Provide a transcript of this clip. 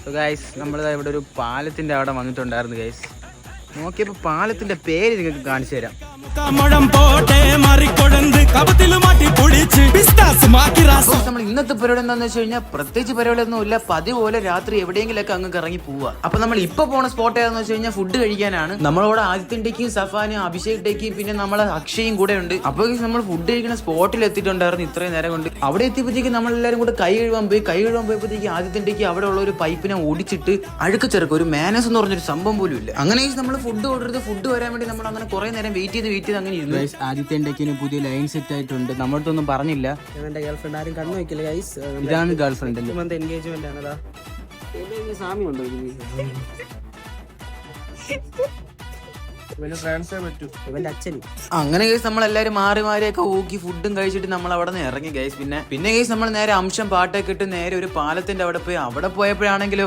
So guys നമ്മളിതാ ഇവിടെ ഒരു പാലത്തിന്റെ അവിടെ വന്നിട്ടുണ്ടായിരുന്നു ഗൈസ്. നോക്കിയപ്പോ പാലത്തിന്റെ പേര് നിങ്ങൾക്ക് കാണിച്ചു തരാം. നമ്മൾ ഇന്നത്തെ പരിപാടി എന്താണെന്ന് വെച്ച് കഴിഞ്ഞാൽ പ്രത്യേകിച്ച് പരിപാടിയൊന്നും ഇല്ല. പതിപോലെ രാത്രി എവിടെയെങ്കിലൊക്കെ അങ്ങ് ഇറങ്ങി പോവുക. അപ്പൊ നമ്മൾ ഇപ്പൊ പോണ സ്പോട്ട് ഏതാന്ന് വെച്ച് കഴിഞ്ഞാൽ ഫുഡ് കഴിക്കാനാണ്. നമ്മളോട് ആദിത്യന്റെക്കും സഫാനും അഭിഷേകിന്റെക്കും പിന്നെ നമ്മളെ അക്ഷയും കൂടെ ഉണ്ട്. അപ്പൊ നമ്മൾ ഫുഡ് കഴിക്കുന്ന സ്പോട്ടിൽ എത്തിയിട്ടുണ്ടായിരുന്നു ഇത്രയും നേരം കൊണ്ട്. അവിടെ എത്തിയപ്പോഴത്തേക്ക് നമ്മളെല്ലാരും കൂടെ കൈ കഴുകാൻ പോയപ്പോഴത്തേക്ക് ആദിത്യന്റെക്ക് അവിടെ ഉള്ള ഒരു പൈപ്പിനെ ഓടിച്ചിട്ട് അഴുക്ക് ചെറുക്കും ഒരു മാനസ് എന്ന് പറഞ്ഞൊരു സംഭവം പോലും ഇല്ല. അങ്ങനെ നമ്മൾ ഫുഡ് ഓർഡർ ചെയ്ത് ഫുഡ് വരാൻ വേണ്ടി നമ്മൾ അങ്ങനെ കുറെ നേരം വെയിറ്റ് ചെയ്ത് അങ്ങനെ ഇരുന്നു. ആദിത്യന്റെക്കിന് പുതിയ ലൈൻ സെറ്റ് ആയിട്ടുണ്ട്. നമ്മളടുത്തൊന്നും പറഞ്ഞില്ല. എന്റെ ഗേൾഫ്രണ്ട് ആരും കണ്ണു വെക്കില്ല ഗൈസ്. ഇതാണ് ഗേൾഫ്രണ്ട് എൻഗേജ്മെന്റ് ആണതാ. സാമി ഉണ്ടോ ഇവന്റെ അച്ഛൻ. അങ്ങനെ ഗൈസ് നമ്മളെല്ലാരും മാറിയൊക്കെ ഊക്കി ഫുഡും കഴിച്ചിട്ട് നമ്മൾ അവിടെ നിന്ന് ഇറങ്ങി ഗൈസ്. പിന്നെ ഗൈസ് നമ്മൾ നേരെ അംശം പാട്ടൊക്കെ ഇട്ട് നേരെ ഒരു പാലത്തിന്റെ അവിടെ പോയി. അവിടെ പോയപ്പോഴാണെങ്കിലോ